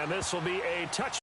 And this will be a touch.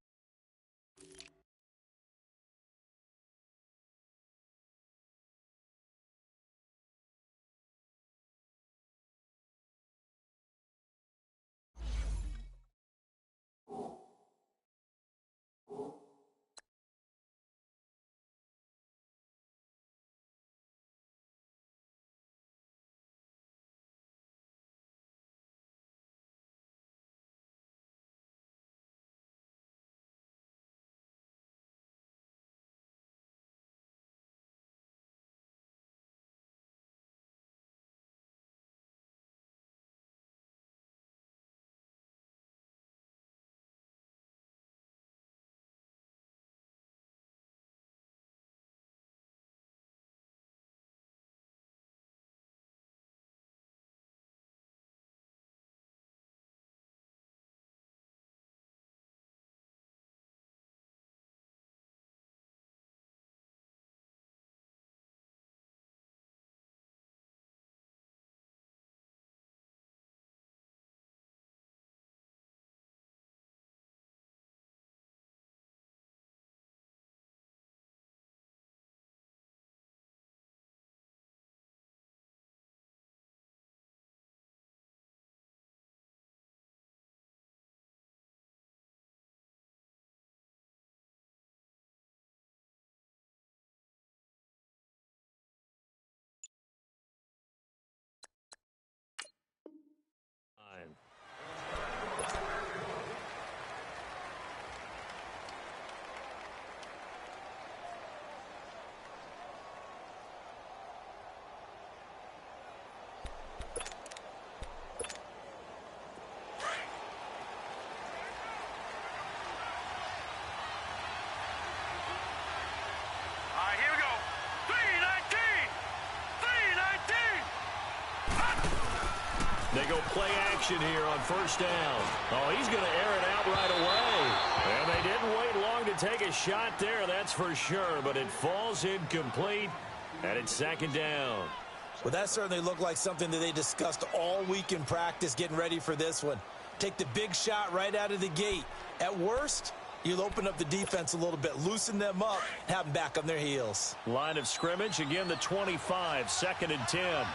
They go play action here on first down. Oh, he's going to air it out right away. And they didn't wait long to take a shot there, that's for sure. But it falls incomplete, and it's second down. Well, that certainly looked like something that they discussed all week in practice getting ready for this one. Take the big shot right out of the gate. At worst, you'll open up the defense a little bit, loosen them up, have them back on their heels. Line of scrimmage, again the 25, second and 10.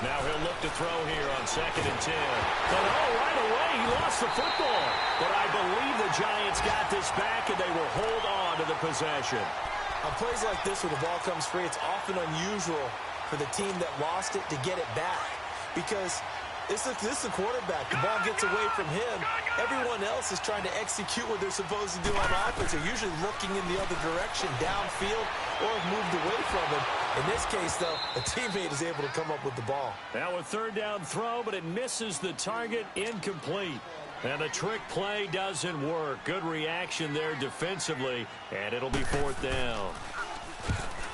Now he'll look to throw here on second and 10. But right away, he lost the football. But I believe the Giants got this back, and they will hold on to the possession. On plays like this where the ball comes free, it's often unusual for the team that lost it to get it back. Because this is the quarterback. The ball gets away from him. Everyone else is trying to execute what they're supposed to do on offense. They're usually looking in the other direction, downfield, or have moved away from him. In this case, though, a teammate is able to come up with the ball. Now a third down throw, but it misses the target, incomplete. And the trick play doesn't work. Good reaction there defensively, and it'll be fourth down.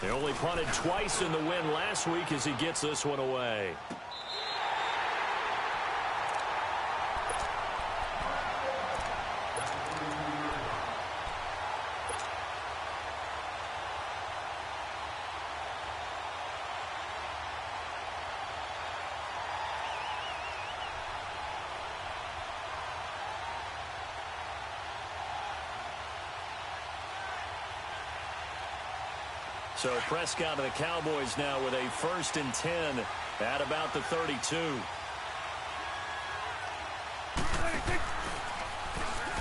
They only punted twice in the win last week as he gets this one away. So Prescott and the Cowboys now with a first and 10 at about the 32.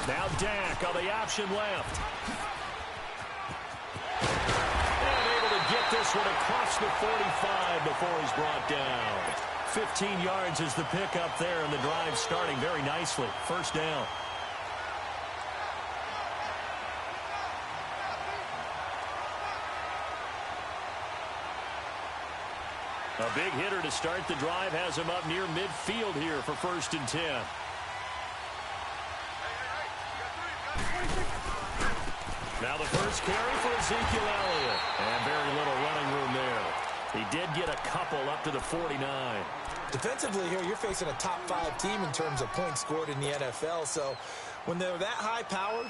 Now Dak on the option left. And able to get this one across the 45 before he's brought down. 15 yards is the pickup there, and the drive starting very nicely. First down. A big hitter to start the drive has him up near midfield here for first and 10. Now the first carry for Ezekiel Elliott. And very little running room there. He did get a couple up to the 49. Defensively here, you're facing a top-5 team in terms of points scored in the NFL. So when they're that high-powered,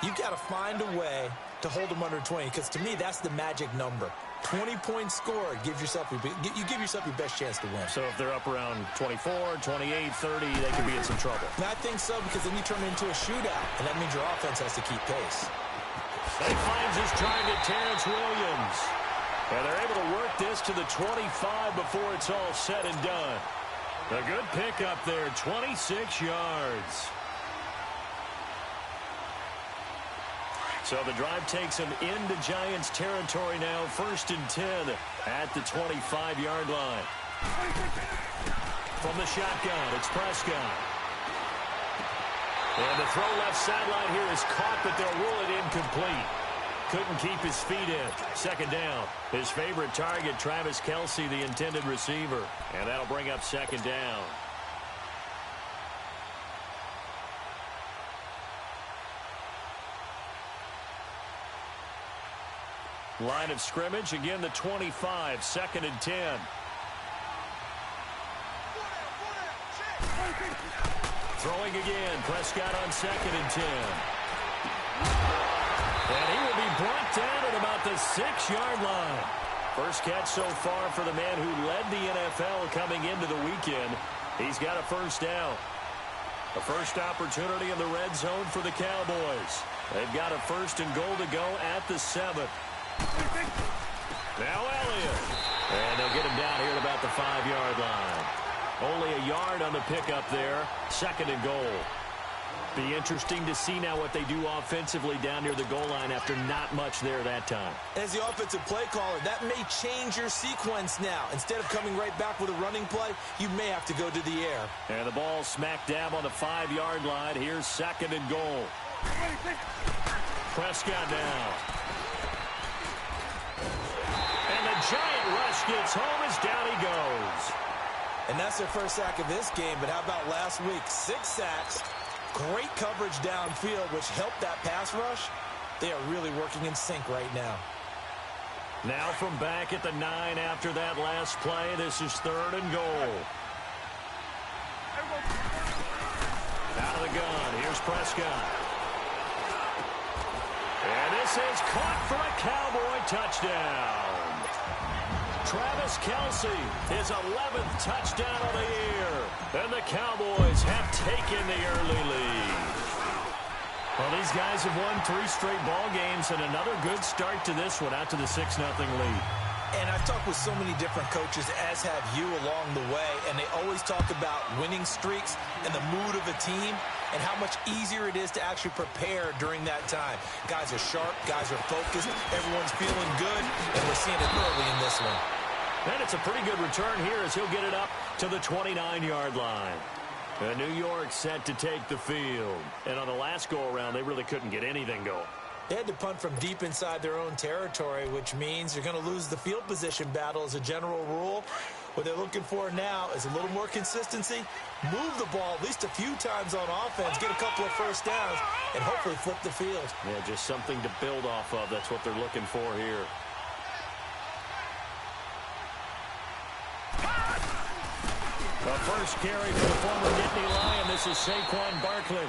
you've got to find a way to hold them under 20. Because to me, that's the magic number. 20-point score. You give yourself your best chance to win. So if they're up around 24, 28, 30, they could be in some trouble. And I think so, because then you turn it into a shootout, and that means your offense has to keep pace. He finds his target, Terrence Williams. And they're able to work this to the 25 before it's all said and done. A good pickup there, 26 yards. So the drive takes him into Giants territory now, 1st and 10 at the 25-yard line. From the shotgun, it's Prescott. And the throw left sideline here is caught, but they'll rule it incomplete. Couldn't keep his feet in. 2nd down. His favorite target, Travis Kelce, the intended receiver. And that'll bring up 2nd down. Line of scrimmage, again the 25, 2nd and 10. Throwing again, Prescott on 2nd and 10. And he will be brought down at about the 6-yard line. First catch so far for the man who led the NFL coming into the weekend. He's got a 1st down. A first opportunity in the red zone for the Cowboys. They've got a 1st and goal to go at the 7th. Now Elliott. And they'll get him down here at about the 5-yard line. Only a yard on the pickup there. 2nd and goal. Be interesting to see now what they do offensively down near the goal line after not much there that time. As the offensive play caller, that may change your sequence now. Instead of coming right back with a running play, you may have to go to the air. And the ball smack dab on the 5-yard line. Here's 2nd and goal. Prescott now. And the giant rush gets home as down he goes. And that's their first sack of this game, but how about last week? 6 sacks, great coverage downfield, which helped that pass rush. They are really working in sync right now. Now from back at the 9 after that last play, this is 3rd and goal. Out of the gun, here's Prescott. And this is caught for a Cowboy touchdown. Travis Kelce, his 11th touchdown of the year. And the Cowboys have taken the early lead. Well, these guys have won 3 straight ball games and another good start to this one out to the 6-0 lead. And I've talked with so many different coaches, as have you along the way, and they always talk about winning streaks and the mood of a team and how much easier it is to actually prepare during that time. Guys are sharp, guys are focused, everyone's feeling good, and we're seeing it early in this one. And it's a pretty good return here as he'll get it up to the 29-yard line. New York set to take the field. And on the last go-around, they really couldn't get anything going. They had to punt from deep inside their own territory, which means you're going to lose the field position battle as a general rule. What they're looking for now is a little more consistency, move the ball at least a few times on offense, get a couple of 1st downs, and hopefully flip the field. Yeah, just something to build off of. That's what they're looking for here. The first carry for the former Nittany Lion. This is Saquon Barkley.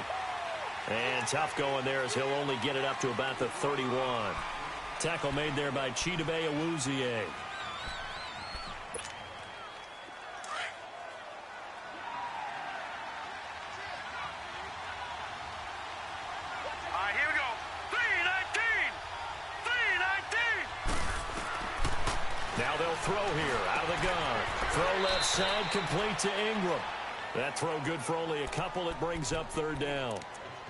And tough going there as he'll only get it up to about the 31. Tackle made there by Chidobe Awuzie. Here we go. 319! 319! Now they'll throw here out of the gun. Throw left side, complete to Ingram. That throw good for only a couple. It brings up 3rd down.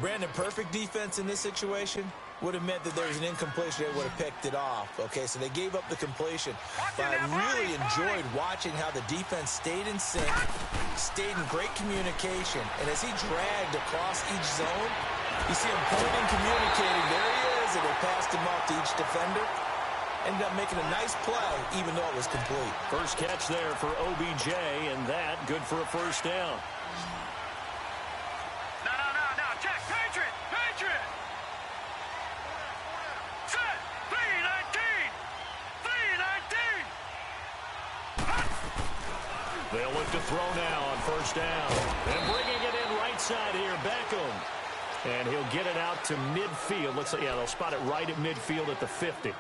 Brandon, perfect defense in this situation would have meant that there was an incompletion. They would have picked it off. Okay, so they gave up the completion. But I really enjoyed watching how the defense stayed in sync, stayed in great communication. And as he dragged across each zone, you see him pointing, communicating. There he is, and they passed him off to each defender. Ended up making a nice play, even though it was complete. First catch there for OBJ, and that good for a 1st down. They'll look to throw now on 1st down. And bringing it in right side here, Beckham. And he'll get it out to midfield. Looks like, yeah, they'll spot it right at midfield at the 50.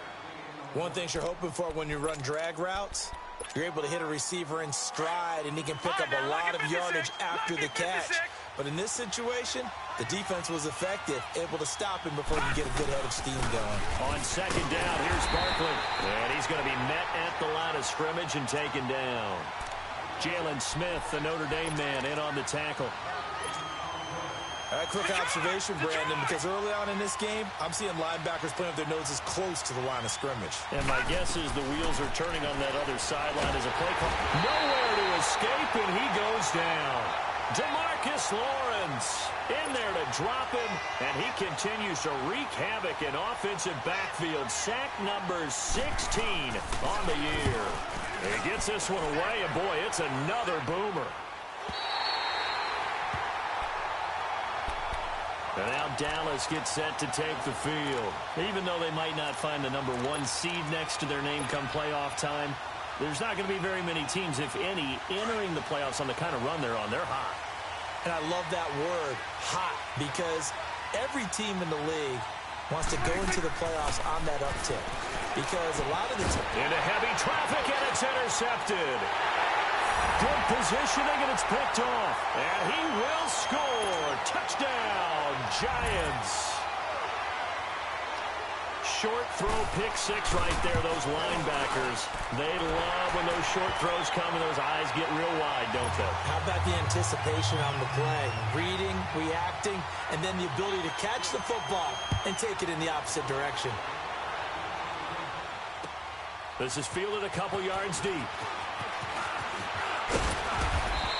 One thing you're hoping for when you run drag routes, you're able to hit a receiver in stride, and he can pick up a lot of yardage after the catch. But in this situation, the defense was effective, able to stop him before he get a good head of steam going. On second down, here's Barkley. And he's going to be met at the line of scrimmage and taken down. Jalen Smith, the Notre Dame man, in on the tackle. A quick observation, Brandon, because early on in this game, I'm seeing linebackers playing with their noses close to the line of scrimmage. And my guess is the wheels are turning on that other sideline as a play call. Nowhere to escape, and he goes down. DeMarcus Lawrence in there to drop him, and he continues to wreak havoc in offensive backfield. Sack number 16 on the year. He gets this one away, and boy, it's another boomer. And now Dallas gets set to take the field. Even though they might not find the #1 seed next to their name come playoff time, there's not going to be very many teams, if any, entering the playoffs on the kind of run they're on. They're hot. And I love that word, hot, because every team in the league wants to go into the playoffs on that uptick. Because a lot of the time... Into heavy traffic, and it's intercepted. Good positioning, and it's picked off. And he will score. Touchdown, Giants. Short throw, pick six right there, those linebackers. They love when those short throws come and those eyes get real wide, don't they? How about the anticipation on the play? Reading, reacting, and then the ability to catch the football and take it in the opposite direction. This is fielded a couple yards deep.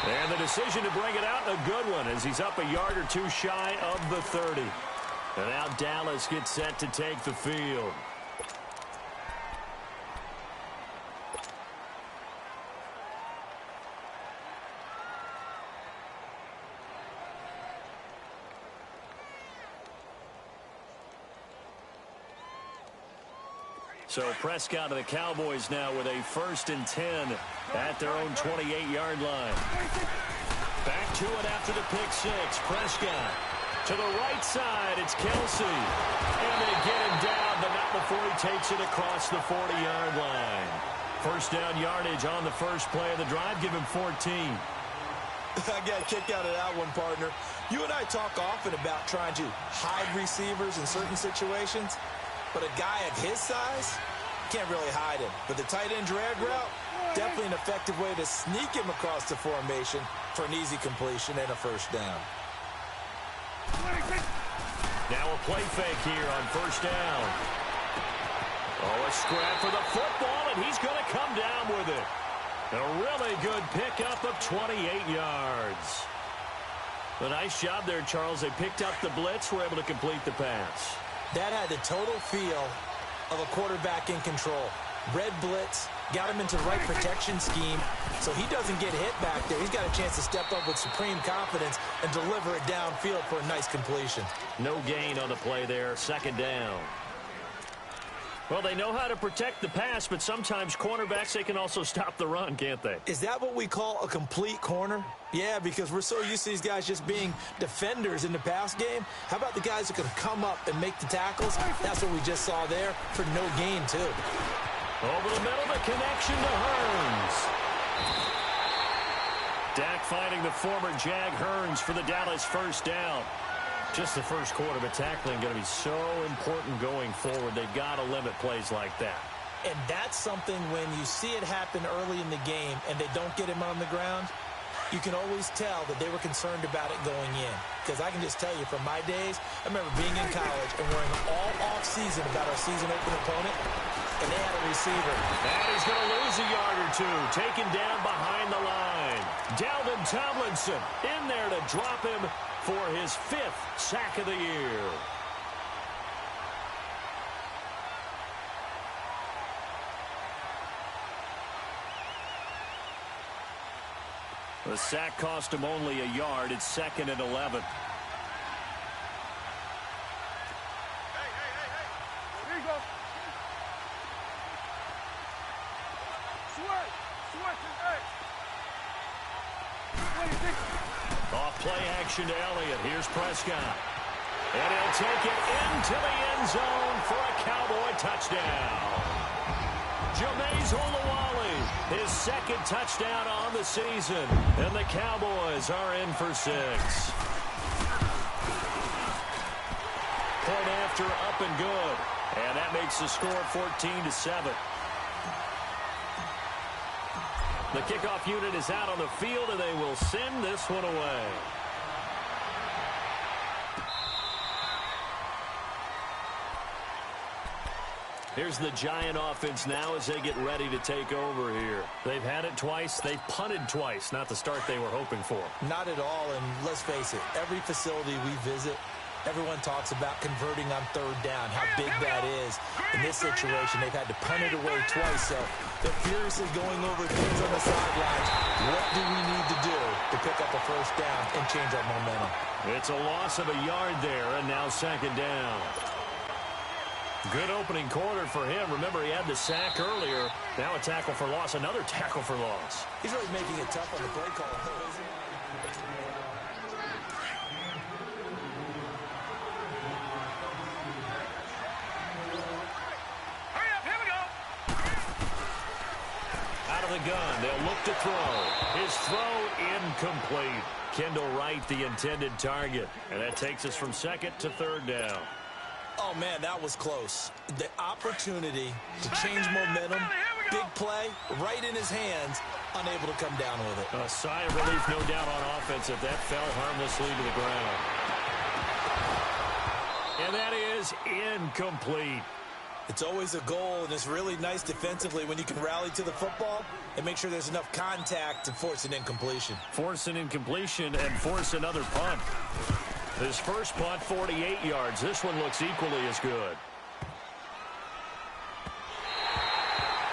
And the decision to bring it out, a good one, as he's up a yard or two shy of the 30. And now Dallas gets set to take the field. So Prescott of the Cowboys now with a 1st and 10 at their own 28-yard line. Back to it after the pick six. Prescott to the right side. It's Kelsey. And they get him down, but not before he takes it across the 40-yard line. First down yardage on the first play of the drive. Give him 14. I got a kick out of that one, partner. You and I talk often about trying to hide receivers in certain situations. But a guy of his size, can't really hide him. But the tight end drag route, definitely an effective way to sneak him across the formation for an easy completion and a first down. Now a play fake here on first down. Oh, a scrap for the football, and he's going to come down with it. A really good pickup of 28 yards. A nice job there, Charles. They picked up the blitz, were able to complete the pass. That had the total feel of a quarterback in control. Red blitz, got him into the right protection scheme, so he doesn't get hit back there. He's got a chance to step up with supreme confidence and deliver it downfield for a nice completion. No gain on the play there, second down. Well, they know how to protect the pass, but sometimes cornerbacks, they can also stop the run, can't they? Is that what we call a complete corner? Yeah, because we're so used to these guys just being defenders in the pass game. How about the guys that can come up and make the tackles? That's what we just saw there for no gain, too. Over the middle, the connection to Hearns. Dak finding the former Jag Hearns for the Dallas first down. Just the first quarter, but tackling going to be so important going forward. They've got to limit plays like that. And that's something when you see it happen early in the game and they don't get him on the ground, you can always tell that they were concerned about it going in. Because I can just tell you from my days, I remember being in college and worrying all off-season about our season-open opponent, and they had a receiver. And he's going to lose a yard or two, taken down behind the line. Dalvin Tomlinson in there to drop him for his 5th sack of the year. The sack cost him only a yard. It's 2nd and 11. Here you go. Off play action to Elliott. Here's Prescott. And he'll take it into the end zone for a Cowboy touchdown. Jameis Olawale, his second touchdown on the season. And the Cowboys are in for 6. Point after, up and good. And that makes the score 14-7. The kickoff unit is out on the field, and they will send this one away. Here's the Giant offense now as they get ready to take over here. They've had it twice. They've punted twice. Not the start they were hoping for. Not at all, and let's face it, every facility we visit, everyone talks about converting on third down, how big that is. In this situation, they've had to punt it away twice, so they're furiously going over things on the sidelines. What do we need to do to pick up a first down and change our momentum? It's a loss of a yard there, and now second down. Good opening quarter for him. Remember, he had the sack earlier. Now a tackle for loss, another tackle for loss. He's really making it tough on the play call, isn't he? The gun. They'll look to throw. His throw incomplete. Kendall Wright, the intended target. And that takes us from second to third down. Oh, man, that was close. The opportunity to change momentum, big play, right in his hands, unable to come down with it. A sigh of relief, no doubt, on offense if that fell harmlessly to the ground. And that is incomplete. It's always a goal, and it's really nice defensively when you can rally to the football and make sure there's enough contact to force an incompletion. Force an incompletion and force another punt. His first punt, 48 yards. This one looks equally as good.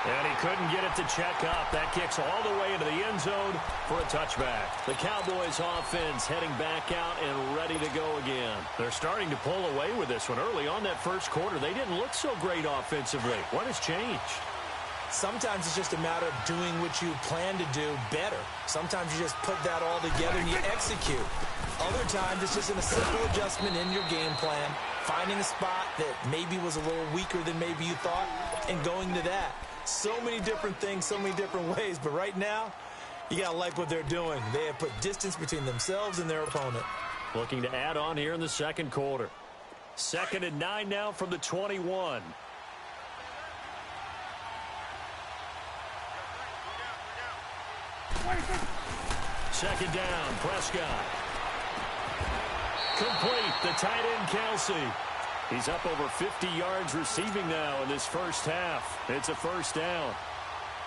And he couldn't get it to check up. That kicks all the way into the end zone for a touchback. The Cowboys offense heading back out and ready to go again. They're starting to pull away with this one. Early on that first quarter, they didn't look so great offensively. What has changed? Sometimes it's just a matter of doing what you plan to do better. Sometimes you just put that all together and you execute. Other times it's just a simple adjustment in your game plan, finding a spot that maybe was a little weaker than maybe you thought, and going to that. So many different things, so many different ways, but right now, you got to like what they're doing. They have put distance between themselves and their opponent. Looking to add on here in the second quarter. 2nd and 9 now from the 21. Second down, Prescott. Complete, the tight end, Kelsey. He's up over 50 yards receiving now in this first half. It's a first down.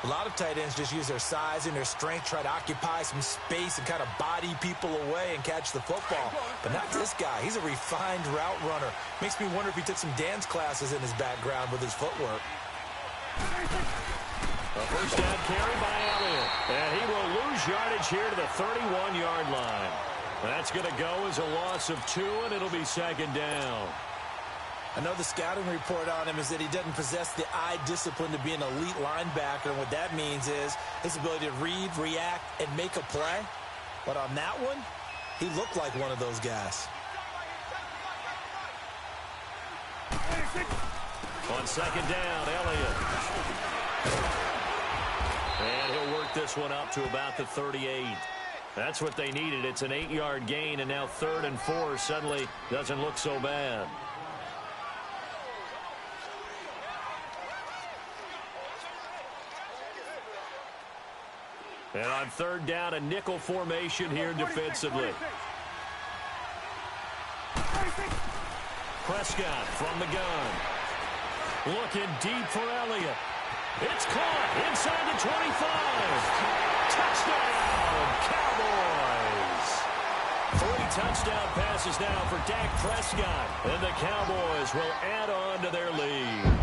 A lot of tight ends just use their size and their strength, try to occupy some space and kind of body people away and catch the football. But not this guy. He's a refined route runner. Makes me wonder if he took some dance classes in his background with his footwork. A first down carry by Elliott. And he will lose yardage here to the 31-yard line. That's going to go as a loss of 2, and it'll be second down. I know the scouting report on him is that he doesn't possess the eye discipline to be an elite linebacker. And what that means is his ability to read, react, and make a play. But on that one, he looked like one of those guys. On second down, Elliott. And he'll work this one up to about the 38. That's what they needed. It's an 8-yard gain, and now 3rd and 4 suddenly doesn't look so bad. And on 3rd down, a nickel formation here defensively. Prescott from the gun. Looking deep for Elliott. It's caught inside the 25. Touchdown, Cowboys. 3 touchdown passes now for Dak Prescott. And the Cowboys will add on to their lead.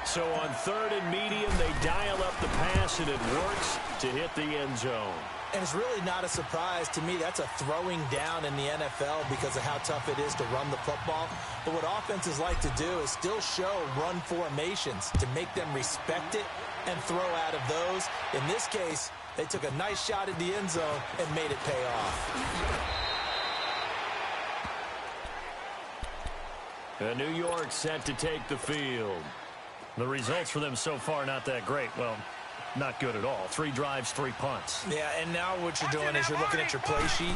So on 3rd and medium, they dial up the pass, and it works to hit the end zone. And it's really not a surprise to me. That's a throwing down in the NFL because of how tough it is to run the football. But what offenses like to do is still show run formations to make them respect it and throw out of those. In this case, they took a nice shot at the end zone and made it pay off. And New York set to take the field. The results for them so far not that great. Well, not good at all. 3 drives, 3 punts. Yeah, and now what you're doing is you're looking at your play sheet,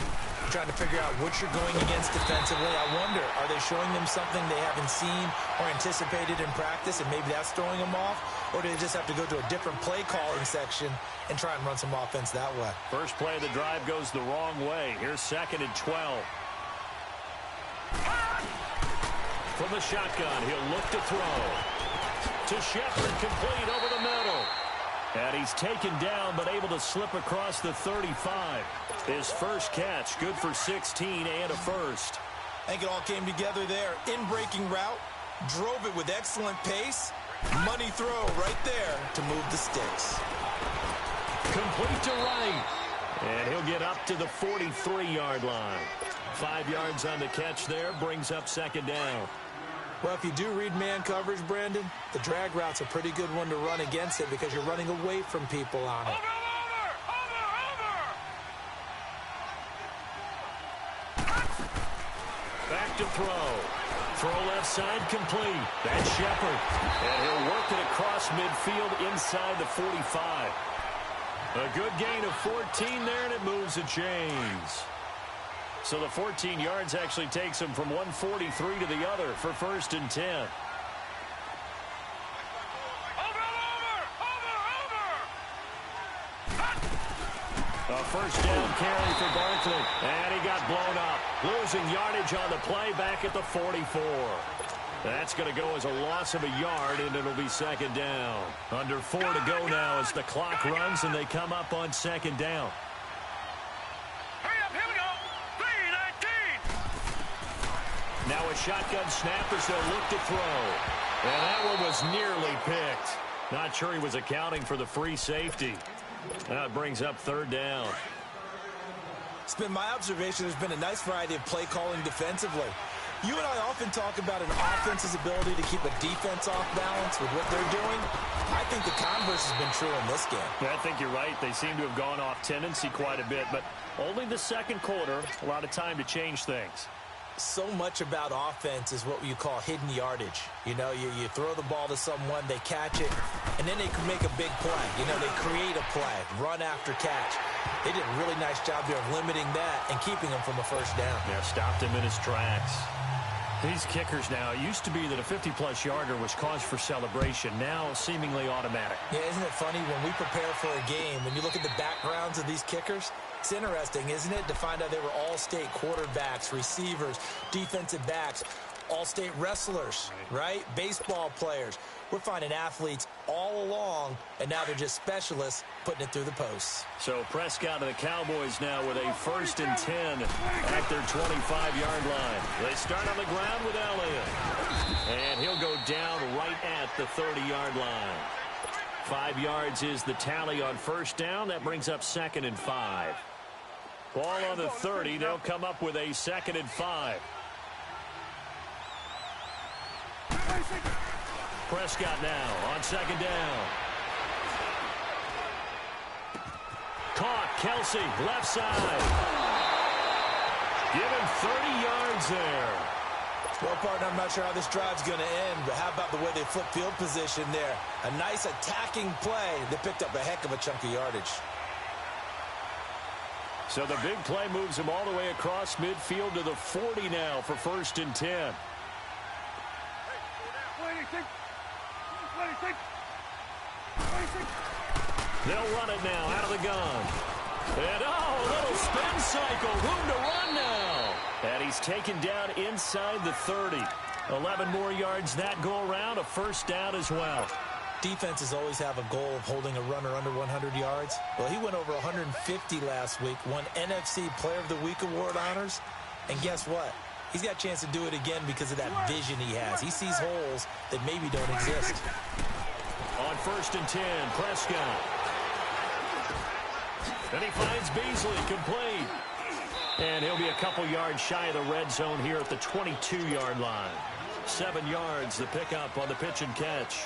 trying to figure out what you're going against defensively. I wonder, are they showing them something they haven't seen or anticipated in practice, and maybe that's throwing them off? Or do they just have to go to a different play calling section and try and run some offense that way? First play of the drive goes the wrong way. Here's 2nd and 12. From the shotgun, he'll look to throw. To Shepard, complete over the middle. And he's taken down, but able to slip across the 35. His first catch, good for 16 and a first. I think it all came together there. In-breaking route, drove it with excellent pace. Money throw right there to move the sticks. Complete to right. And he'll get up to the 43-yard line. 5 yards on the catch there, brings up 2nd down. Well, if you do read man coverage, Brandon, the drag route's a pretty good one to run against it because you're running away from people on it. Back to throw. Throw left side complete. That's Shepard. And he'll work it across midfield inside the 45. A good gain of 14 there, and it moves the chains. So the 14 yards actually takes him from 143 to the other for 1st and 10. A first down carry for Barkley. And he got blown up. Losing yardage on the play back at the 44. That's going to go as a loss of a yard, and it'll be 2nd down. Under 4 to go now as the clock runs, and they come up on 2nd down. Now a shotgun snap as they'll look to throw. And that one was nearly picked. Not sure he was accounting for the free safety. Now it brings up 3rd down. It's been my observation there's been a nice variety of play calling defensively. You and I often talk about an offense's ability to keep a defense off balance with what they're doing. I think the converse has been true in this game. Yeah, I think you're right. They seem to have gone off tendency quite a bit, but only the 2nd quarter, a lot of time to change things. So much about offense is what you call hidden yardage. You know, you throw the ball to someone, they catch it, and then they can make a big play. You know, they create a play, run after catch. They did a really nice job there of limiting that and keeping him from a first down. Yeah, stopped him in his tracks. These kickers now, it used to be that a 50-plus yarder was cause for celebration. Now, seemingly automatic. Yeah, isn't it funny when we prepare for a game, when you look at the backgrounds of these kickers, it's interesting, isn't it, to find out they were all-state quarterbacks, receivers, defensive backs, all-state wrestlers, right? Baseball players. We're finding athletes all along, and now they're just specialists putting it through the posts. So Prescott and the Cowboys now with a 1st and 10 at their 25-yard line. They start on the ground with Elliott. And he'll go down right at the 30-yard line. 5 yards is the tally on 1st down. That brings up 2nd and 5. Ball on the 30. They'll come up with a 2nd and 5. Prescott now on 2nd down. Caught. Kelsey, left side. Give him 30 yards there. Well, partner, I'm not sure how this drive's going to end, but how about the way they flip field position there? A nice attacking play that picked up a heck of a chunk of yardage. So the big play moves him all the way across midfield to the 40 now for 1st and 10. They'll run it now out of the gun. And, oh, a little spin cycle. Room to run now. And he's taken down inside the 30. 11 more yards that go around. A 1st down as well. Defenses always have a goal of holding a runner under 100 yards. Well, he went over 150 last week, won NFC Player of the Week award honors. And guess what? He's got a chance to do it again because of that vision he has. He sees holes that maybe don't exist. On 1st and 10, Prescott. And he finds Beasley, complete. And he'll be a couple yards shy of the red zone here at the 22-yard line. 7 yards, the pickup on the pitch and catch.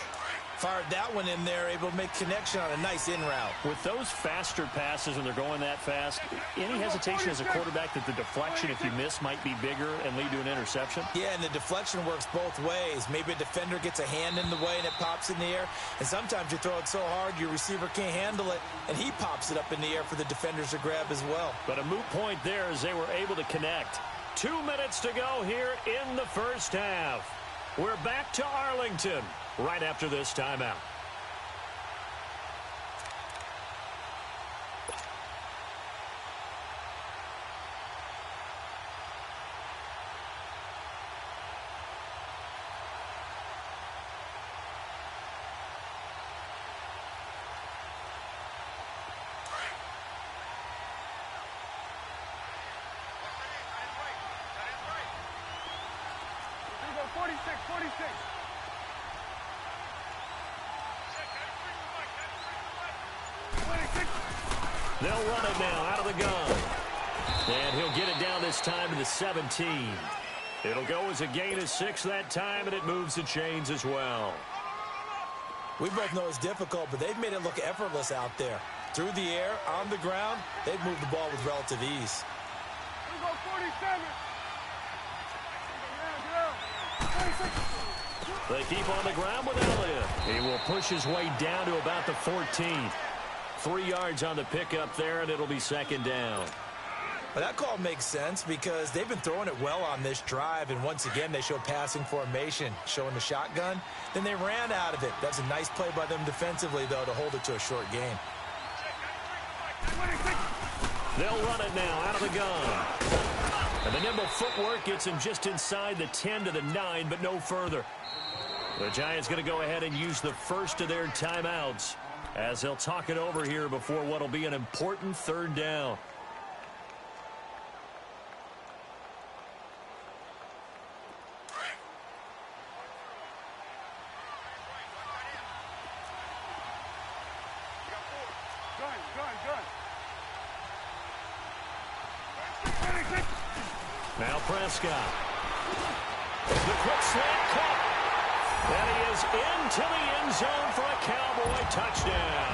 Fired that one in there, able to make connection on a nice in route. With those faster passes when they're going that fast, any hesitation as a quarterback that the deflection, if you miss, might be bigger and lead to an interception? Yeah, and the deflection works both ways. Maybe a defender gets a hand in the way and it pops in the air. And sometimes you throw it so hard your receiver can't handle it, and he pops it up in the air for the defenders to grab as well. But a moot point there as they were able to connect. 2 minutes to go here in the first half. We're back to Arlington right after this timeout. They'll run it now out of the gun. And he'll get it down this time to the 17. It'll go as a gain of 6 that time, and it moves the chains as well. We both know it's difficult, but they've made it look effortless out there. Through the air, on the ground, they've moved the ball with relative ease. We go 47. They keep on the ground with Elliott. He will push his way down to about the 14th. 3 yards on the pickup there, and it'll be second down. Well, that call makes sense because they've been throwing it well on this drive, and once again, they show passing formation, showing the shotgun. Then they ran out of it. That's a nice play by them defensively, though, to hold it to a short gain. They'll run it now out of the gun. And the nimble footwork gets him just inside the 10 to the 9, but no further. The Giants going to go ahead and use the first of their timeouts as they'll talk it over here before what will be an important third down. Now Prescott. The quick slant caught. And he is into the end zone for a Cowboy touchdown.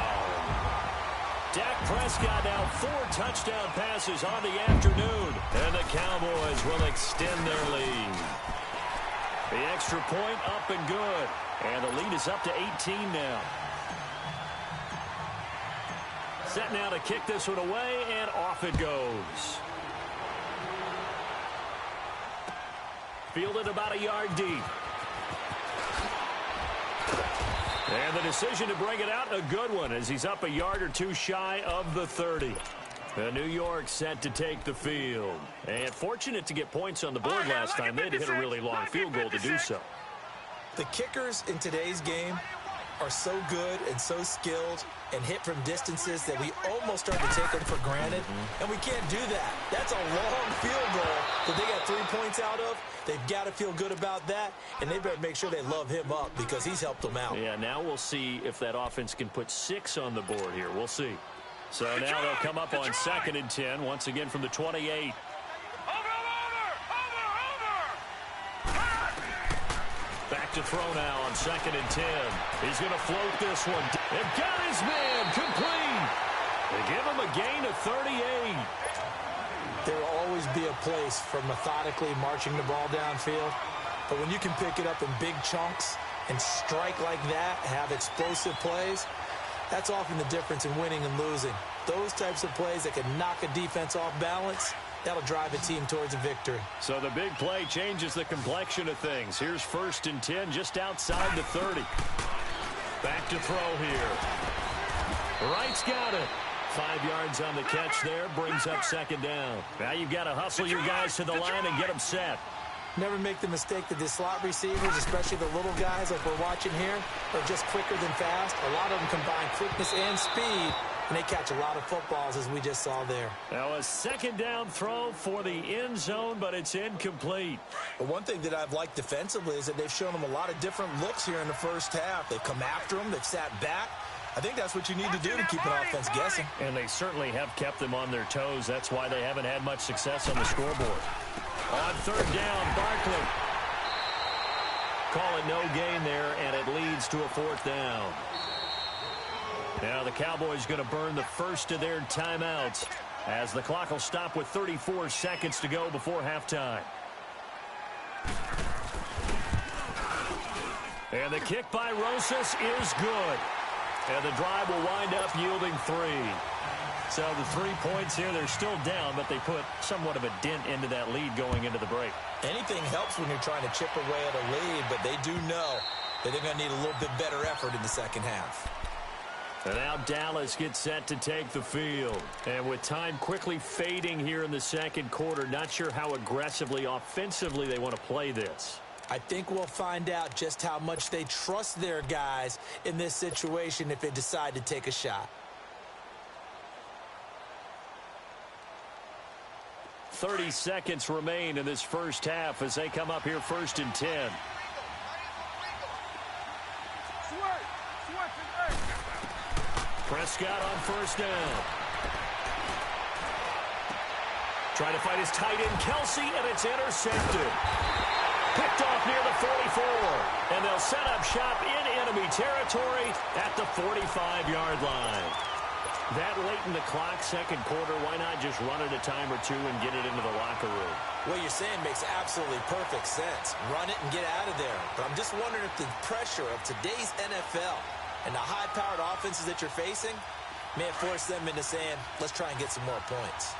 Dak Prescott now 4 touchdown passes on the afternoon. And the Cowboys will extend their lead. The extra point up and good. And the lead is up to 18 now. Set now to kick this one away, and off it goes. Fielded about a yard deep. And the decision to bring it out, a good one, as he's up a yard or 2 shy of the 30. The New York set to take the field. And fortunate to get points on the board last time. They had to hit a really long field goal to do so. The kickers in today's game are so good and so skilled and hit from distances that we almost start to take them for granted. And we can't do that. That's a long field goal that they got 3 points out of. They've got to feel good about that, and they better make sure they love him up because he's helped them out. Yeah, now we'll see if that offense can put 6 on the board here. We'll see. So now they'll come up on 2nd and 10, once again from the 28. Back to throw now on 2nd and 10. He's going to float this one. And got his man complete. They give him a gain of 38. There will always be a place for methodically marching the ball downfield. But when you can pick it up in big chunks and strike like that, have explosive plays, that's often the difference in winning and losing. Those types of plays that can knock a defense off balance, that'll drive a team towards a victory. So the big play changes the complexion of things. Here's 1st and 10 just outside the 30. Back to throw here. Wright's got it. 5 yards on the catch there, brings up 2nd down. Now you've got to hustle your guys to the line and get them set. Never make the mistake that the slot receivers, especially the little guys like we're watching here, are just quicker than fast. A lot of them combine quickness and speed, and they catch a lot of footballs, as we just saw there. Now a 2nd down throw for the end zone, but it's incomplete. But one thing that I've liked defensively is that they've shown them a lot of different looks here in the first half. They've come after them. They've sat back. I think that's what you need to do to keep an offense guessing. And they certainly have kept them on their toes. That's why they haven't had much success on the scoreboard. On 3rd down, Barkley. Call it no gain there, and it leads to a fourth down. Now the Cowboys going to burn the first of their timeouts as the clock will stop with 34 seconds to go before halftime. And the kick by Rosas is good. And the drive will wind up yielding 3. So the 3 points here, they're still down, but they put somewhat of a dent into that lead going into the break. Anything helps when you're trying to chip away at a lead, but they do know that they're going to need a little bit better effort in the second half. And now Dallas gets set to take the field. And with time quickly fading here in the second quarter, not sure how aggressively, offensively they want to play this. I think we'll find out just how much they trust their guys in this situation if they decide to take a shot. 30 seconds remain in this first half as they come up here first and 10. Prescott on first down. Trying to fight his tight end, Kelsey, and it's intercepted. Picked off near the 44, and they'll set up shop in enemy territory at the 45-yard line. That late in the clock, second quarter, why not just run it a time or two and get it into the locker room? What you're saying makes absolutely perfect sense. Run it and get out of there. But I'm just wondering if the pressure of today's NFL and the high-powered offenses that you're facing may have forced them into saying, let's try and get some more points.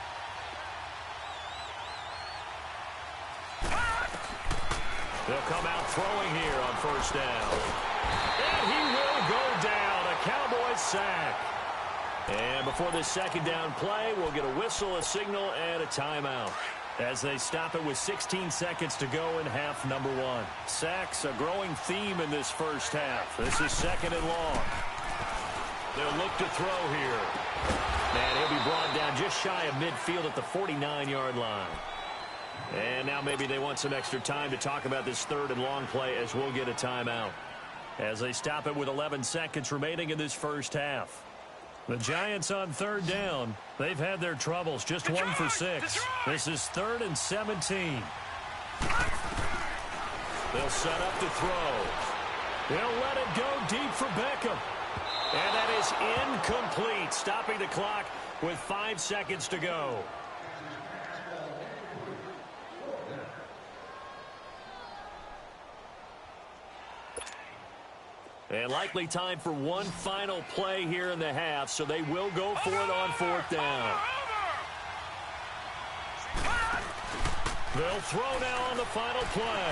They'll come out throwing here on first down. And he will go down. A Cowboys sack. And before this second down play, we'll get a whistle, a signal, and a timeout as they stop it with 16 seconds to go in half number 1. Sacks, a growing theme in this first half. This is second and long. They'll look to throw here. And he'll be brought down just shy of midfield at the 49-yard line. And now maybe they want some extra time to talk about this third and long play as we'll get a timeout. As they stop it with 11 seconds remaining in this first half. The Giants on third down. They've had their troubles, just 1 for 6. This is 3rd and 17. They'll set up to throw. They'll let it go deep for Beckham. And that is incomplete, stopping the clock with 5 seconds to go. And likely time for one final play here in the half, so they will go for it on fourth down. They'll throw now on the final play.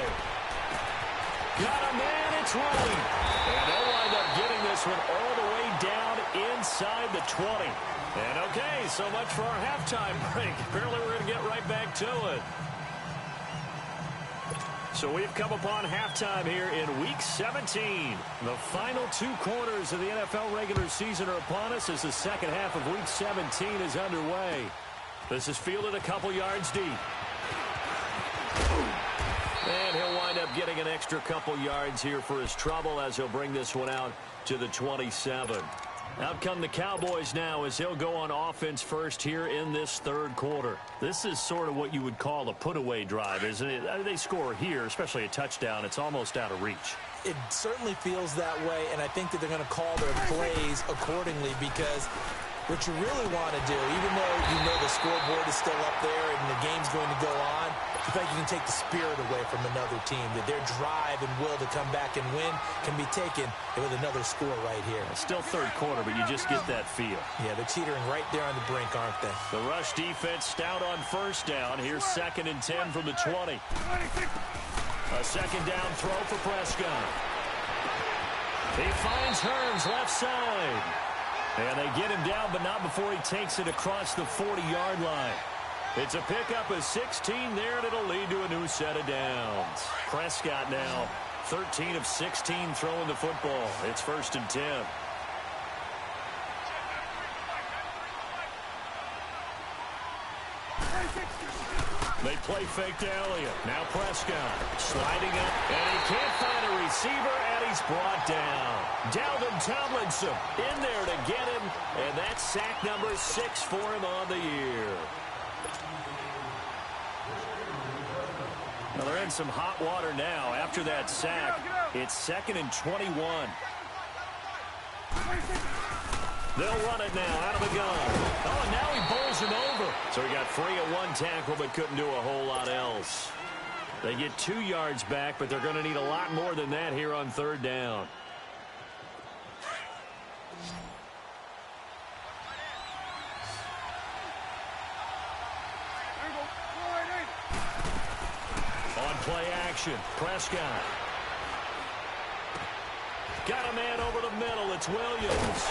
Got a man, it's running. And they'll wind up getting this one all the way down inside the 20. And okay, so much for our halftime break. Apparently we're going to get right back to it. So we've come upon halftime here in Week 17. The final 2 quarters of the NFL regular season are upon us as the second half of Week 17 is underway. This is fielded a couple yards deep. And he'll wind up getting an extra couple yards here for his trouble as he'll bring this one out to the 27. Out come the Cowboys now as he'll go on offense first here in this third quarter. This is sort of what you would call a put-away drive, isn't it? They score here, especially a touchdown. It's almost out of reach. It certainly feels that way, and I think that they're going to call their plays accordingly because what you really want to do, even though you know the scoreboard is still up there and the game's going to go on, you feel like you can take the spirit away from another team, that their drive and will to come back and win can be taken with another score right here. It's still third quarter, but you just get that feel. Yeah, they're teetering right there on the brink, aren't they? The rush defense stout on first down. Here's 2nd and 10 from the 20. A second down throw for Prescott. He finds Hearns left side. And they get him down, but not before he takes it across the 40-yard line. It's a pickup of 16 there, and it'll lead to a new set of downs. Prescott now 13 of 16 throwing the football. It's 1st and 10. They play fake to Elliott. Now Prescott sliding up, and he can't find a receiver, and he's brought down. Dalvin Tomlinson in there to get him, and that's sack number 6 for him on the year. Well, they're in some hot water now. After that sack, it's 2nd and 21. They'll run it now out of the gun. Oh, and now he bowls it over. So he got free of one tackle but couldn't do a whole lot else. They get 2 yards back, but they're going to need a lot more than that here on 3rd down. On play action, Prescott. Got a man over the middle. It's Williams.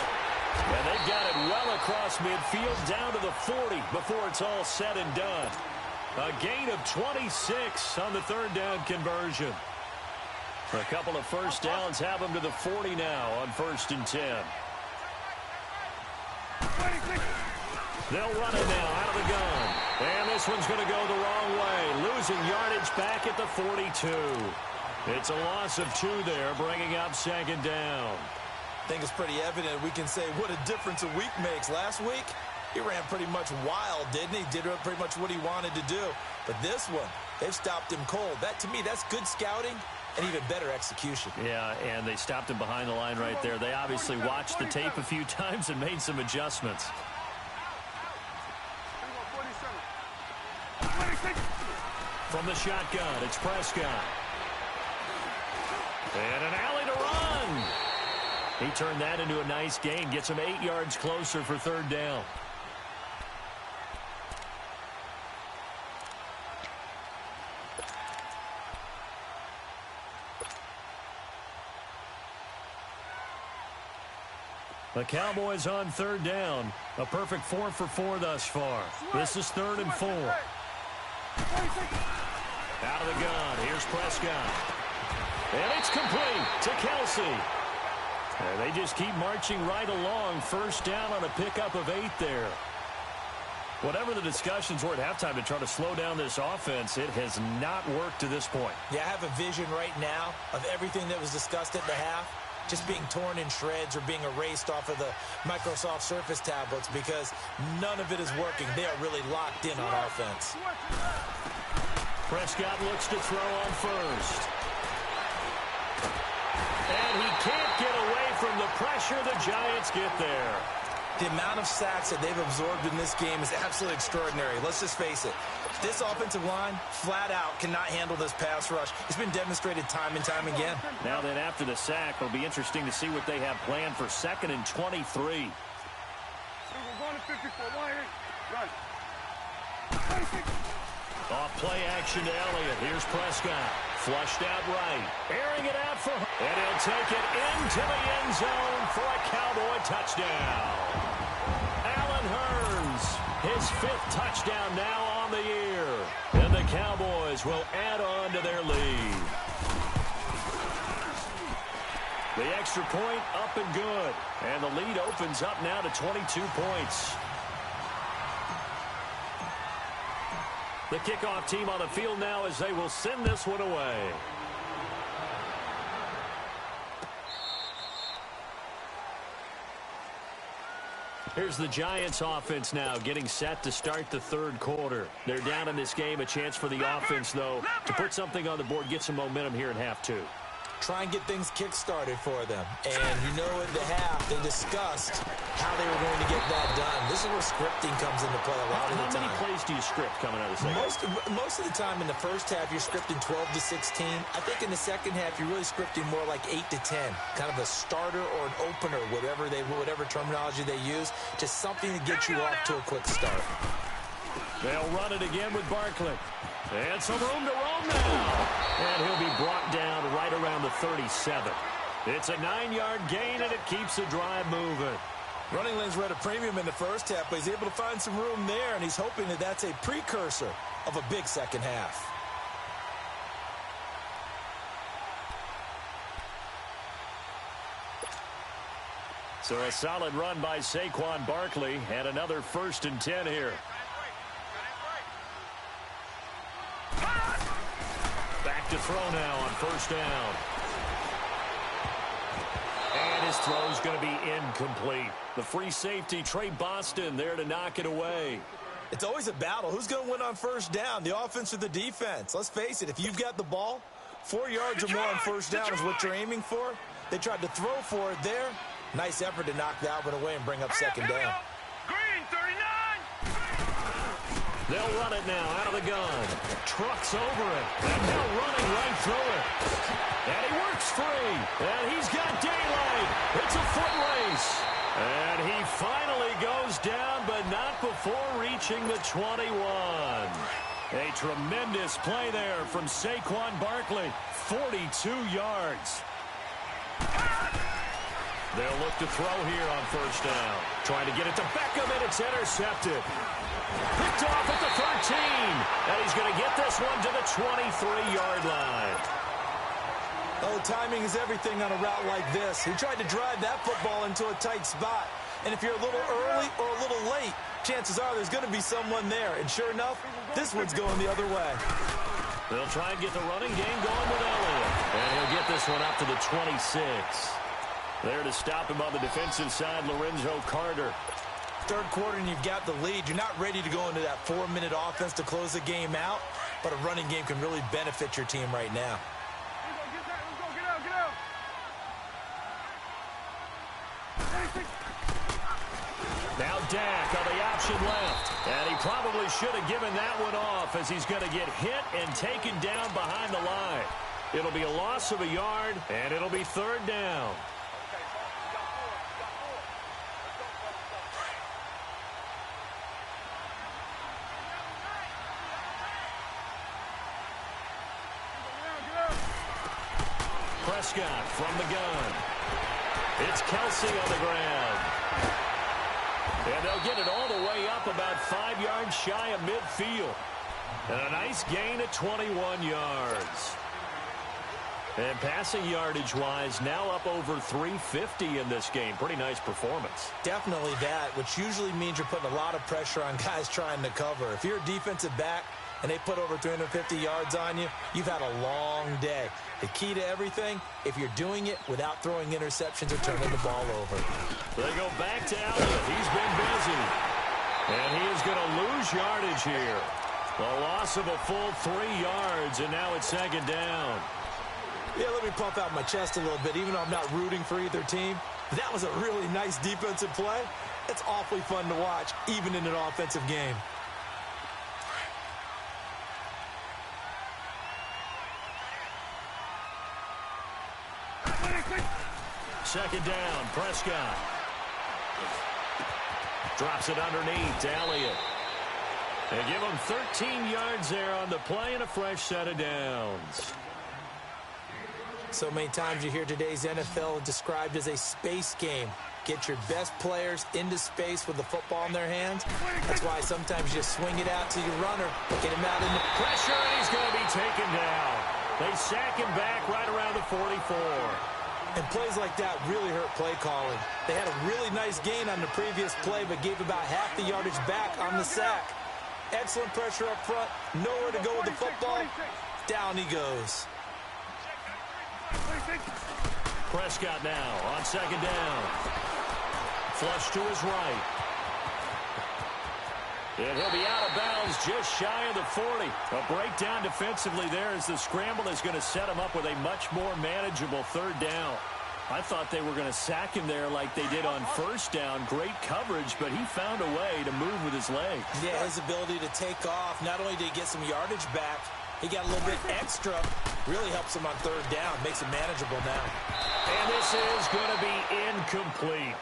And they've got it well across midfield down to the 40 before it's all said and done. A gain of 26 on the 3rd down conversion. A couple of first downs have them to the 40 now on 1st and 10. They'll run it now out of the gun. And this one's going to go the wrong way. Losing yardage back at the 42. It's a loss of 2 there, bringing up 2nd down. I think it's pretty evident. We can say what a difference a week makes. Last week, he ran pretty much wild, didn't he? Did pretty much what he wanted to do. But this one, they've stopped him cold. That, to me, that's good scouting and even better execution. Yeah, and they stopped him behind the line right there. They obviously watched the tape a few times and made some adjustments. From the shotgun, it's Prescott. And an alley to run. He turned that into a nice gain. Gets him 8 yards closer for 3rd down. The Cowboys on 3rd down. A perfect 4 for 4 thus far. This is 3rd and 4. Out of the gun. Here's Prescott. And it's complete to Kelsey. And they just keep marching right along. 1st down on a pickup of 8 there. Whatever the discussions were at halftime to try to slow down this offense, it has not worked to this point. Yeah, I have a vision right now of everything that was discussed at the half just being torn in shreds or being erased off of the Microsoft Surface tablets because none of it is working. They are really locked in on offense. Prescott looks to throw on 1st. And he can't get away from the pressure. The Giants get there. The amount of sacks that they've absorbed in this game is absolutely extraordinary. Let's just face it. This offensive line, flat out, cannot handle this pass rush. It's been demonstrated time and time again. Now then, after the sack, it'll be interesting to see what they have planned for 2nd and 23. Off play action to Elliott. Here's Prescott. Flushed out right. Airing it out for... And he'll take it into the end zone for a Cowboy touchdown. Allen Hurns, his 5th touchdown now on the year. And the Cowboys will add on to their lead. The extra point up and good. And the lead opens up now to 22 points. The kickoff team on the field now as they will send this one away. Here's the Giants offense now getting set to start the 3rd quarter. They're down in this game. A chance for the offense, though, to put something on the board, get some momentum here in half 2. Try and get things kick-started for them. And you know in the half, they discussed how they were going to get that done. This is where scripting comes into play a lot of the time. How many plays do you script coming out of the second? Most of the time in the first half, you're scripting 12 to 16. I think in the second half, you're really scripting more like 8 to 10. Kind of a starter or an opener, whatever terminology they use. Just something to get you off to a quick start. They'll run it again with Barkley. And some room to roam now. And he'll be brought down right around the 37. It's a 9-yard gain, and it keeps the drive moving. Running lanes were at a premium in the first half, but he's able to find some room there, and he's hoping that that's a precursor of a big second half. So a solid run by Saquon Barkley, and another 1st and 10 here. Back to throw now on 1st down. And his throw's going to be incomplete. The free safety, Trey Boston, there to knock it away. It's always a battle. Who's going to win on first down, the offense or the defense? Let's face it, if you've got the ball, 4 yards or more on first down is what you're aiming for. They tried to throw for it there. Nice effort to knock that one away and bring up second down. Green, 39. They'll run it now out of the gun. Trucks over it. And now running right through it. And he works free. And he's got daylight. It's a foot race. And he finally goes down, but not before reaching the 21. A tremendous play there from Saquon Barkley. 42 yards. They'll look to throw here on first down. Trying to get it to Beckham, and it's intercepted. Picked off at the 13. And he's going to get this one to the 23-yard line. Oh, timing is everything on a route like this. He tried to drive that football into a tight spot. And if you're a little early or a little late, chances are there's going to be someone there. And sure enough, this one's going the other way. They'll try and get the running game going with Elliott. And he'll get this one up to the 26. There to stop him on the defensive side, Lorenzo Carter. Third quarter and you've got the lead. You're not ready to go into that 4-minute offense to close the game out, but a running game can really benefit your team right now. Now Dak on the option left. And he probably should have given that one off as he's going to get hit and taken down behind the line. It'll be a loss of a yard, and it'll be third down. Prescott from the gun. It's Kelsey on the ground. And they'll get it all the way up about 5 yards shy of midfield. And a nice gain of 21 yards. And passing yardage-wise, now up over 350 in this game. Pretty nice performance. Definitely that, which usually means you're putting a lot of pressure on guys trying to cover. If you're a defensive back and they put over 350 yards on you, you've had a long day. The key to everything, if you're doing it without throwing interceptions or turning the ball over. They go back to Elliott. He's been busy. And he is going to lose yardage here. A loss of a full 3 yards, and now it's second down. Yeah, let me pump out my chest a little bit, even though I'm not rooting for either team. That was a really nice defensive play. It's awfully fun to watch, even in an offensive game. Second down, Prescott. Drops it underneath to Elliott. They give him 13 yards there on the play and a fresh set of downs. So many times you hear today's NFL described as a space game. Get your best players into space with the football in their hands. That's why sometimes you swing it out to your runner, get him out in the pressure, and he's going to be taken down. They sack him back right around the 44. And plays like that really hurt play calling. They had a really nice gain on the previous play, but gave about half the yardage back on the sack. Excellent pressure up front, nowhere to go with the football. Down he goes. Prescott now on second down. Flush to his right. And he'll be out of bounds just shy of the 40. A breakdown defensively there as the scramble is going to set him up with a much more manageable third down. I thought they were going to sack him there like they did on first down. Great coverage, but he found a way to move with his legs. Yeah, his ability to take off. Not only did he get some yardage back, he got a little bit extra. Really helps him on third down. Makes it manageable now. And this is going to be incomplete.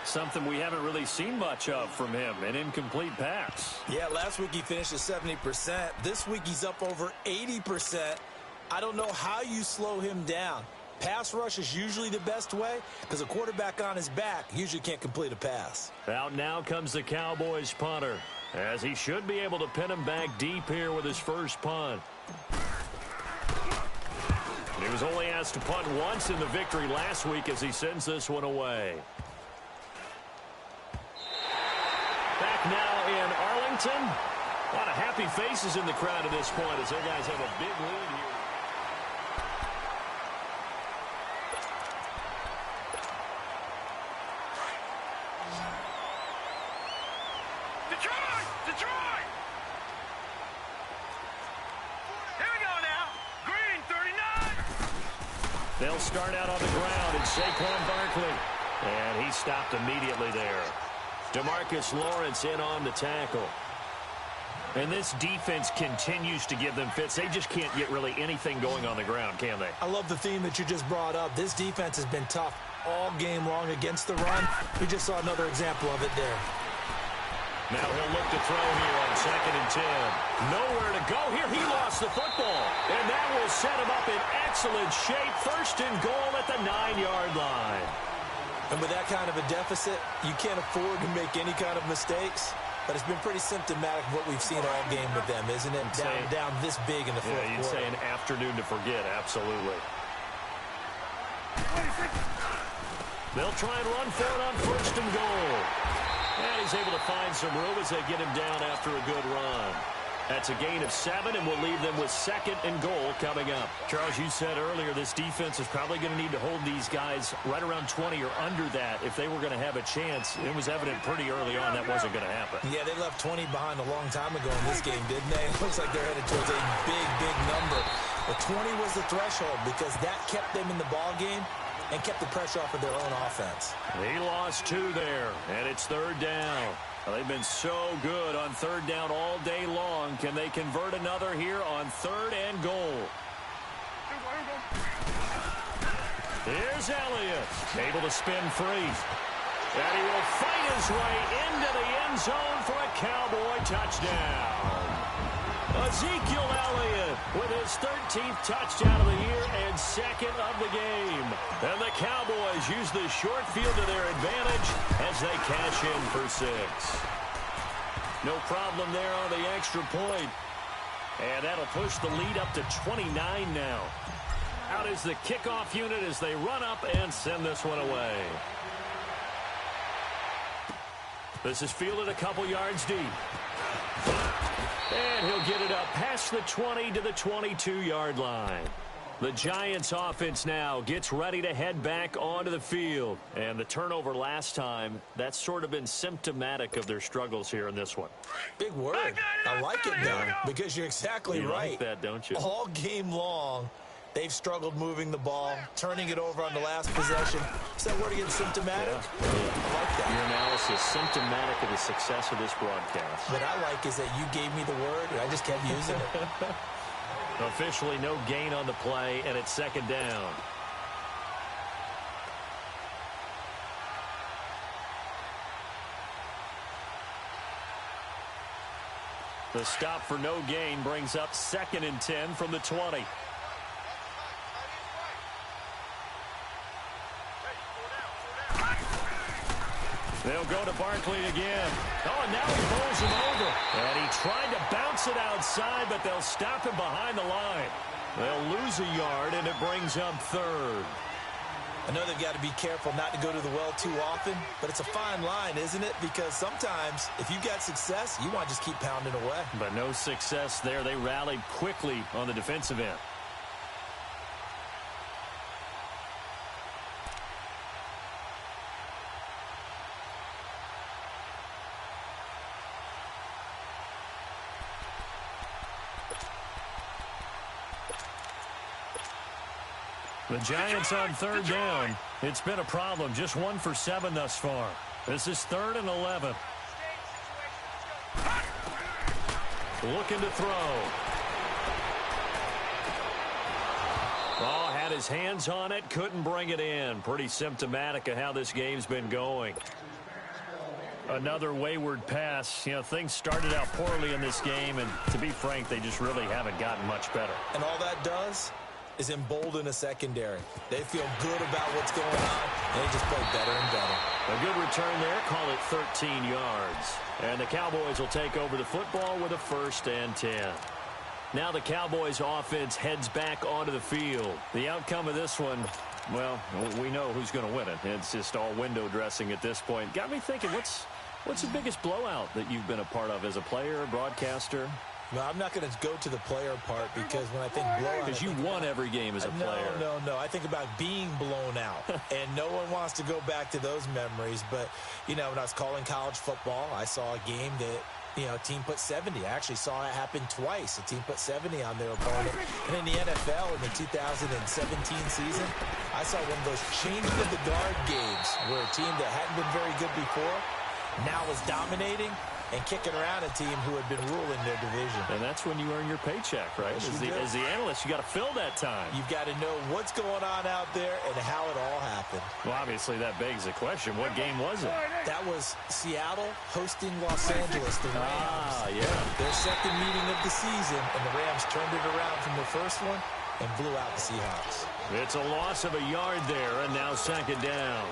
Something we haven't really seen much of from him, an incomplete pass. Yeah, last week he finished at 70%. This week he's up over 80%. I don't know how you slow him down. Pass rush is usually the best way because a quarterback on his back usually can't complete a pass. Out now comes the Cowboys punter, as he should be able to pin him back deep here with his first punt. He was only asked to punt once in the victory last week as he sends this one away. Back now in Arlington. A lot of happy faces in the crowd at this point as their guys have a big lead here. Detroit! Here we go now. Green, 39. They'll start out on the ground. It's Saquon Barkley. And he stopped immediately there. DeMarcus Lawrence in on the tackle. And this defense continues to give them fits. They just can't get really anything going on the ground, can they? I love the theme that you just brought up. This defense has been tough all game long against the run. We just saw another example of it there. Now he'll look to throw here on 2nd and 10. Nowhere to go here. He lost the football. And that will set him up in excellent shape. 1st and goal at the 9-yard line. And with that kind of a deficit, you can't afford to make any kind of mistakes. But it's been pretty symptomatic of what we've seen all game with them, isn't it? Down this big in the fourth quarter. Yeah, you'd say an afternoon to forget, absolutely. They'll try and run for it on 1st and goal. And he's able to find some room as they get him down after a good run. That's a gain of 7, and we'll leave them with 2nd and goal coming up. Charles, you said earlier this defense is probably going to need to hold these guys right around 20 or under that if they were going to have a chance. It was evident pretty early on that wasn't going to happen. Yeah, they left 20 behind a long time ago in this game, didn't they? It looks like they're headed towards a big, big number. But 20 was the threshold because that kept them in the ball game and kept the pressure off of their own offense. He lost 2 there, and it's 3rd down. Well, they've been so good on 3rd down all day long. Can they convert another here on 3rd and goal? Here's Elliott, able to spin free. And he will fight his way into the end zone for a Cowboy touchdown. Ezekiel Elliott with his 13th touchdown of the year and 2nd of the game. And the Cowboys use the short field to their advantage as they cash in for 6. No problem there on the extra point. And that'll push the lead up to 29 now. Out is the kickoff unit as they run up and send this one away. This is fielded a couple yards deep. And he'll get it up past the 20 to the 22-yard line. The Giants offense now gets ready to head back onto the field. And the turnover last time, that's sort of been symptomatic of their struggles here in this one. Big word. I like it, though, because you're exactly right. You like that, don't you? All game long, they've struggled moving the ball, turning it over on the last possession. Is that word again, symptomatic? Yeah. I like that. Your analysis, symptomatic of the success of this broadcast. What I like is that you gave me the word, and I just kept using it. Officially no gain on the play, and it's 2nd down. The stop for no gain brings up 2nd and 10 from the 20. They'll go to Barkley again. Oh, and now he bowls him over. And he tried to bounce it outside, but they'll stop him behind the line. They'll lose a yard, and it brings up 3rd. I know they've got to be careful not to go to the well too often, but it's a fine line, isn't it? Because sometimes, if you've got success, you want to just keep pounding away. But no success there. They rallied quickly on the defensive end. The Giants on 3rd down. It's been a problem. Just 1 for 7 thus far. This is 3rd and 11. Looking to throw. Oh, had his hands on it. Couldn't bring it in. Pretty symptomatic of how this game's been going. Another wayward pass. You know, things started out poorly in this game, and to be frank, they just really haven't gotten much better. And all that does is embolden a secondary. They feel good about what's going on, and they just play better and better. A good return there, call it 13 yards. And the Cowboys will take over the football with a 1st and 10. Now the Cowboys offense heads back onto the field. The outcome of this one, well, we know who's going to win it. It's just all window dressing at this point. Got me thinking, what's the biggest blowout that you've been a part of as a player, broadcaster? No, I'm not going to go to the player part because when I think blowout... Because you won every game as a player. No. I think about being blown out. And no one wants to go back to those memories. But, you know, when I was calling college football, I saw a game that a team put 70. I actually saw it happen twice. A team put 70 on their opponent. And in the NFL in the 2017 season, I saw one of those change of the guard games where a team that hadn't been very good before now was dominating and kicking around a team who had been ruling their division. And that's when you earn your paycheck, right? As the analyst, you got to fill that time. You've got to know what's going on out there and how it all happened. Well, obviously, that begs the question, what game was it? That was Seattle hosting Los Angeles, the Rams. Yeah. Their second meeting of the season, and the Rams turned it around from the first one and blew out the Seahawks. It's a loss of a yard there, and now second down.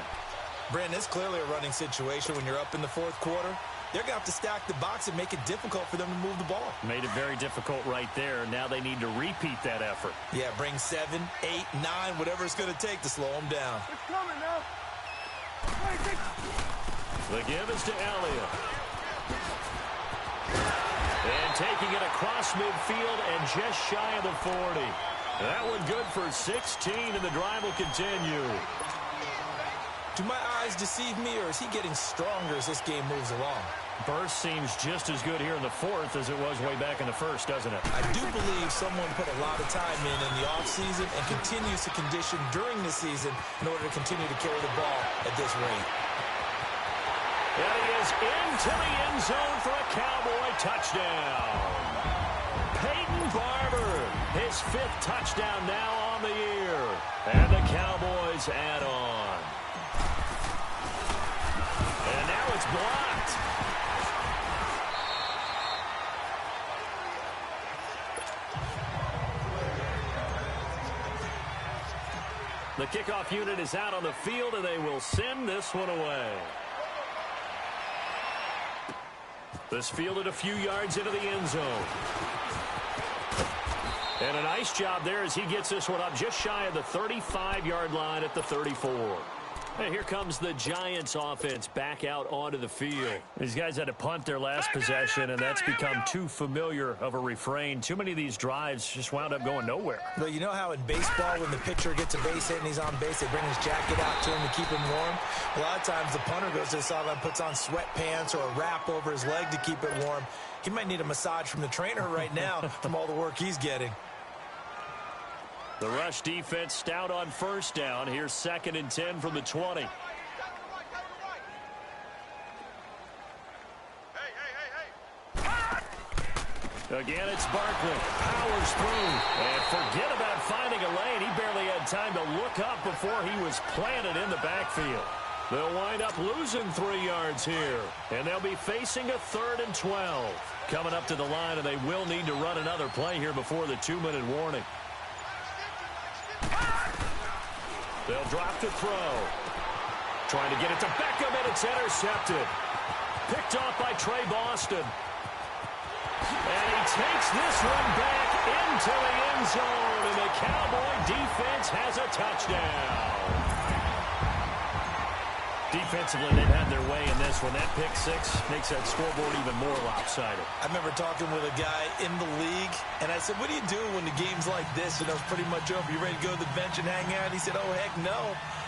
Brandon, it's clearly a running situation when you're up in the fourth quarter. They're going to have to stack the box and make it difficult for them to move the ball. Made it very difficult right there. Now they need to repeat that effort. Yeah, bring 7, 8, 9, whatever it's going to take to slow them down. It's coming now. The give is to Elliott. And taking it across midfield and just shy of the 40. That one good for 16, and the drive will continue. Do my eyes deceive me, or is he getting stronger as this game moves along? Burst seems just as good here in the fourth as it was way back in the first, doesn't it? I do believe someone put a lot of time in the offseason and continues to condition during the season in order to continue to carry the ball at this rate. And he is into the end zone for a Cowboy touchdown. Peyton Barber, his 5th touchdown now on the year. And the Cowboys add on. And now it's blocked. The kickoff unit is out on the field, and they will send this one away. This fielded a few yards into the end zone. And a nice job there as he gets this one up just shy of the 35-yard line at the 34. And here comes the Giants offense back out onto the field. These guys had to punt their last possession, and that's become too familiar of a refrain. Too many of these drives just wound up going nowhere. But you know how in baseball, when the pitcher gets a base hit and he's on base, they bring his jacket out to him to keep him warm? A lot of times the punter goes to the sideline, puts on sweatpants or a wrap over his leg to keep it warm. He might need a massage from the trainer right now from all the work he's getting. The rush defense stout on first down. Here's 2nd and 10 from the 20. Again, it's Barkley. Powers through. And forget about finding a lane. He barely had time to look up before he was planted in the backfield. They'll wind up losing 3 yards here. And they'll be facing a 3rd and 12. Coming up to the line, and they will need to run another play here before the 2-minute warning. They'll drop to throw. Trying to get it to Beckham, and it's intercepted. Picked off by Trey Boston. And he takes this one back into the end zone, and the Cowboy defense has a touchdown. Defensively, they've had their way in this one. That pick 6 makes that scoreboard even more lopsided. I remember talking with a guy in the league, and I said, what do you do when the game's like this? And it's pretty much over. You ready to go to the bench and hang out? He said, oh, heck no.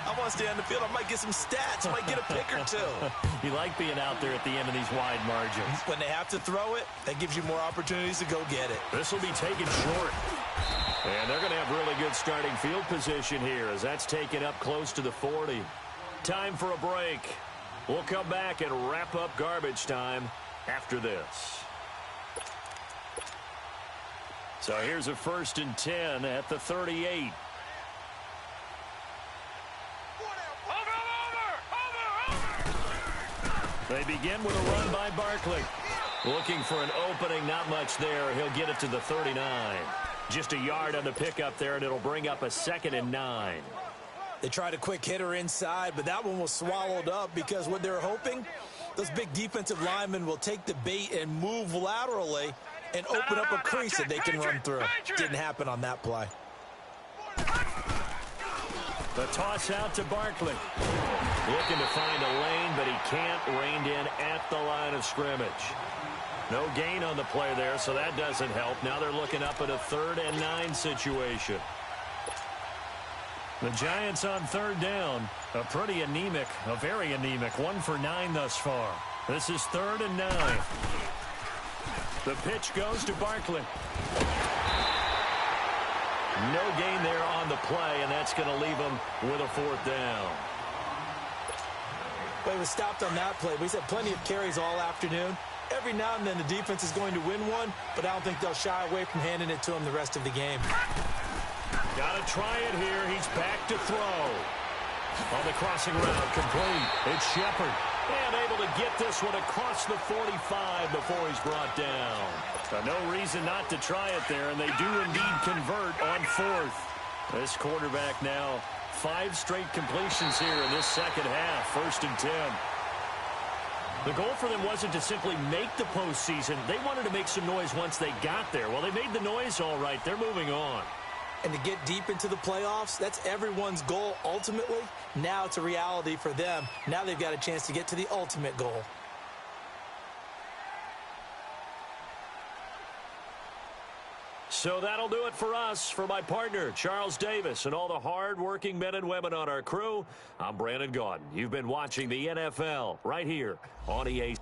I want to stay on the field. I might get some stats. I might get a pick or two. You like being out there at the end of these wide margins. When they have to throw it, that gives you more opportunities to go get it. This will be taken short. And they're going to have really good starting field position here as that's taken up close to the 40. Time for a break. We'll come back and wrap up garbage time after this. So here's a 1st and 10 at the 38. They begin with a run by Barkley. Looking for an opening, not much there. He'll get it to the 39. Just a yard on the pickup there, and it'll bring up a 2nd and 9. They tried a quick hitter inside, but that one was swallowed up because what they're hoping, those big defensive linemen will take the bait and move laterally and open up a crease that they can run through. Didn't happen on that play. The toss out to Barkley. Looking to find a lane, but he can't. Reined in at the line of scrimmage. No gain on the play there, so that doesn't help. Now they're looking up at a 3rd and 9 situation. The Giants on 3rd down. A pretty anemic, a very anemic 1 for 9 thus far. This is 3rd and 9. The pitch goes to Barkley. No gain there on the play, and that's going to leave him with a fourth down. Well, he was stopped on that play. He's had plenty of carries all afternoon. Every now and then the defense is going to win one, but I don't think they'll shy away from handing it to him the rest of the game. Got to try it here. He's back to throw. On the crossing route, complete. It's Shepard. And able to get this one across the 45 before he's brought down. No reason not to try it there, and they do indeed convert on fourth. This quarterback now 5 straight completions here in this second half, 1st and 10. The goal for them wasn't to simply make the postseason. They wanted to make some noise once they got there. Well, they made the noise all right. They're moving on. And to get deep into the playoffs, that's everyone's goal ultimately. Now it's a reality for them. Now they've got a chance to get to the ultimate goal. So that'll do it for us. For my partner, Charles Davis, and all the hard-working men and women on our crew, I'm Brandon Gaudin. You've been watching the NFL right here on EA.